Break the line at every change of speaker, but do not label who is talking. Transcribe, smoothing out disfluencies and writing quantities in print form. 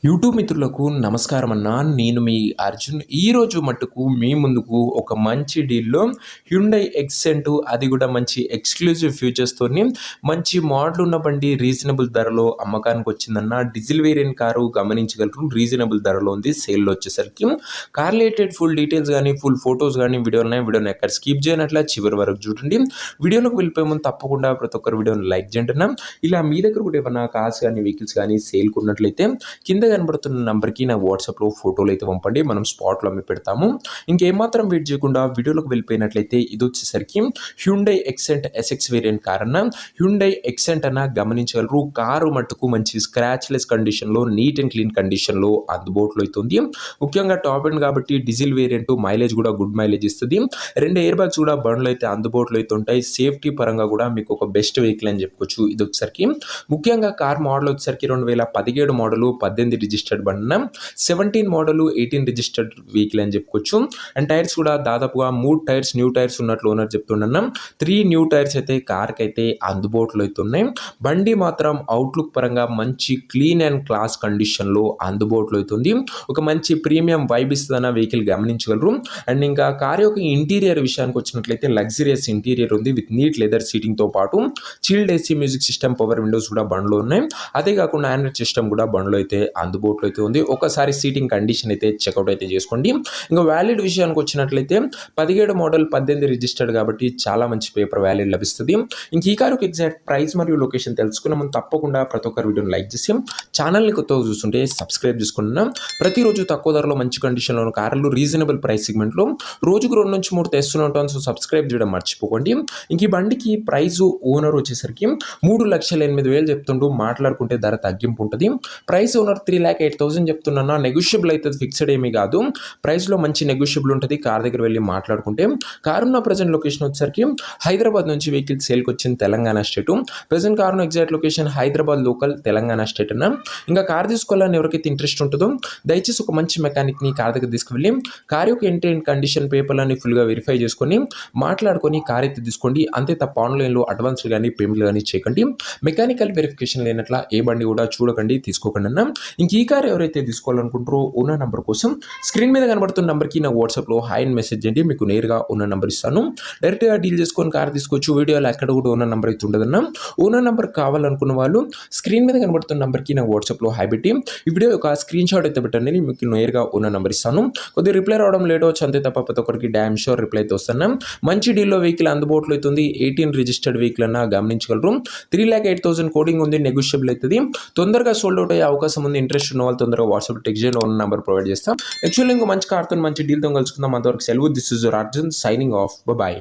YouTube మిత్రులకు నమస్కారం అన్న. నేను మీ అర్జున్. ఈరోజు మట్టుకు మీ ముందుకు ఒక మంచి డీల్లో హ్యుండై ఎక్సెంట్, అది కూడా మంచి ఎక్స్క్లూజివ్ ఫీచర్స్తోని మంచి మోడల్ ఉన్న బండి రీజనబుల్ ధరలో అమ్మకానికి వచ్చిందన్న. డీజిల్ వేరియంట్ కారు గమనించగలరు, రీజనబుల్ ధరలో ఉంది. సేల్లో వచ్చేసరికి కార్ రిలేటెడ్ ఫుల్ డీటెయిల్స్ కానీ ఫుల్ ఫొటోస్ కానీ వీడియోని ఎక్కడ స్కిప్ చేయనట్ల చివరి వరకు చూడండి. వీడియోలోకి వెళ్ళిపోయే ముందు తప్పకుండా ప్రతి ఒక్కరు వీడియోని లైక్ చేయండి అన్న. ఇలా మీ దగ్గర కూడా ఏమన్నా కార్స్ కానీ వెహికల్స్ కానీ సేల్కి ఉన్నట్లయితే కింద కనబడుతున్న నంబర్కి నా వాట్సాప్లో ఫోటోలు అయితే పంపండి, మనం స్పాట్లో అమ్మి పెడతాము. ఇంకేమాత్రం వెయిట్ చేయకుండా వీడియోలోకి వెళ్ళిపోయినట్లయితే ఇది వచ్చేసరికి హ్యుండై ఎక్సెంట్ ఎస్ఎక్స్ వేరియంట్ కార్ అన్న. హ్యుండై ఎక్సెంట్ అన్న గమనించగలరు. కారు మట్టుకు మంచి స్క్రాచ్లెస్ కండిషన్లో, నీట్ అండ్ క్లీన్ కండిషన్లో అందుబాటులో అవుతుంది. ముఖ్యంగా టాప్ ఎండ్ కాబట్టి డీజిల్ వేరియంట్, మైలేజ్ కూడా గుడ్ మైలేజ్ ఇస్తుంది. 2 ఎయిర్ బ్యాగ్స్ కూడా బండ్లు అయితే అందుబాటులో అయితే ఉంటాయి. సేఫ్టీ పరంగా కూడా మీకు ఒక బెస్ట్ వెహికల్ అని చెప్పుకోవచ్చు. ఇది వచ్చేసరికి ముఖ్యంగా కార్ మోడల్ వచ్చేసరికి 2017 మోడల్, 18 రిజిస్టర్డ్ బండి, 17 మోడల్, 18 రిజిస్టర్డ్ వెహికల్ అని చెప్పుకోవచ్చు. అండ్ టైర్స్ కూడా దాదాపుగా 3 టైర్స్ న్యూ టైర్స్ ఉన్నట్లు ఓనర్ చెప్తుండన్నా. 3 న్యూ టైర్స్ అయితే కార్కి అయితే అందుబాటులో అయితే ఉన్నాయి. బండి మాత్రం అవుట్లుక్ పరంగా మంచి క్లీన్ అండ్ క్లాస్ కండిషన్లో అందుబాటులో అవుతుంది. ఒక మంచి ప్రీమియం వైబ్ ఇస్తుందన్న వెహికల్ గమనించగలరు. అండ్ ఇంకా కార్ యొక్క ఇంటీరియర్ విషయానికి వచ్చినట్లయితే లగ్జరియస్ ఇంటీరియర్ ఉంది విత్ నీట్ లెదర్ సీటింగ్తో పాటు chilled AC music system, power Windows కూడా బండ్లో ఉన్నాయి. అదే కాకుండా ఆండ్రాయిడ్ సిస్టమ్ కూడా బండ్లో అయితే అందుబాటులో అయితే ఉంది. ఒకసారి సీటింగ్ కండిషన్ అయితే చెక్అవుట్ అయితే చేసుకోండి. ఇంకా వ్యాలిడ్ విషయానికి వచ్చినట్లయితే 17 మోడల్, 18 రిజిస్టర్డ్ కాబట్టి చాలా మంచి పేపర్ వ్యాలిడ్ లభిస్తుంది. ఇంక ఈ కారుకి ఎగ్జాక్ట్ ప్రైస్ మరియు లొకేషన్ తెలుసుకున్న మనం తప్పకుండా ప్రతి ఒక్కరు వీడియోని లైక్ చేసి ఛానల్ని కొత్తగా చూస్తుంటే సబ్స్క్రైబ్ చేసుకుంటున్నాం. ప్రతిరోజు తక్కువ ధరలో మంచి కండిషన్లో ఉన్న కార్లు రీజనబుల్ ప్రైస్ సెగ్మెంట్లో రోజుకు 2 నుంచి 3 తెస్తూనే ఉంటాం. సో సబ్స్క్రైబ్ చేయడం మర్చిపోకండి. ఇంక ఈ బండికి ప్రైస్ ఓనర్ వచ్చేసరికి 3,08,000 చెప్తుంటూ మాట్లాడుకుంటే ధర తగ్గింపు ఉంటుంది. ప్రైస్ ఓనర్ 3,08,000 చెప్తున్నా. నెగోషియబుల్ అయితే ఫిక్స్డ్ ఏమీ కాదు. ప్రైస్లో మంచి నెగోషియబుల్ ఉంటుంది. కార్ దగ్గర వెళ్ళి మాట్లాడుకుంటే. కారు ఉన్న ప్రజెంట్ లొకేషన్ వచ్చేసరికి హైదరాబాద్ నుంచి వెహికల్ సేల్కి వచ్చింది తెలంగాణ స్టేట్. ప్రజెంట్ కారును exact location Hyderabad local Telangana state అన్న. ఇంకా కార్ తీసుకోవాలని ఎవరికైతే ఇంట్రెస్ట్ ఉంటుందో దయచేసి ఒక మంచి మెకానిక్ని కార్ దగ్గర తీసుకువెళ్ళి కార్ యొక్క ఎంటైన్ కండిషన్ పేపర్లని ఫుల్గా వెరిఫై చేసుకొని మాట్లాడుకొని కార్ అయితే తీసుకోండి. అంతే తప్ప ఆన్లైన్లో అడ్వాన్స్లు కానీ పేమెంట్లు కానీ చేయకండి. మెకానికల్ వెరిఫికేషన్ లేనట్ల ఏ బండి కూడా చూడకండి, తీసుకోకండి అన్న. ఇంక ఈ కార్ ఎవరైతే తీసుకోవాలనుకుంటారో ఉన్న నెంబర్ కోసం స్క్రీన్ మీద కనబడుతున్న నెంబర్కి నా వాట్సాప్లో హాయ్ అని మెసేజ్ చేయండి. మీకు నేరుగా ఉన్న నెంబర్ ఇస్తాను. డైరెక్ట్గా డీల్ చేసుకొని కార్ తీసుకోవచ్చు. వీడియోలో ఎక్కడ కూడా ఉన్న నెంబర్ అయితే ఉండదన్న. ఓనర్ నెంబర్ కావాలనుకున్న వాళ్ళు స్క్రీన్ మీద కనబడుతున్న నెంబర్కి నా వాట్సాప్లో హాయ్ పెట్టి ఈ వీడియో ఒక స్క్రీన్ షాట్ అయితే పెట్టండి. మీకు నేరుగా ఉన్న నెంబర్ ఇస్తాను. కొద్దిగా రిప్లై రావడం లేట్ అవచ్చు, అంతే తప్ప ప్రతి ఒక్కరికి డ్యామ్ షూర్ రిప్లై అయితే వస్తున్నాం. మంచి డీల్లో వెహికల్ అందుబాటులో అవుతుంది. 18 రిజిస్టర్డ్ వెహికల్ అన్న గమనించగలరు. 3,08,000 కోడింగ్ ఉంది, నెగోషియబుల్ అవుతుంది. తొందరగా సోల్డ్ అవుట్ అయ్యే అవకాశం ఉంది. ఇంట్రెస్ట్ ఉన్న వాళ్ళు తొందరగా వాట్సాప్ టెక్స్ట్ చేయండి. ఉన్న నెంబర్ ప్రొవైడ్ చేస్తాం. యాక్చువల్లీ ఇంకో మంచి కార్తో మంచి డీల్తో కలుసుకుందాం. అంతవరకు సెలవు. This is your Arjun signing off. Bye.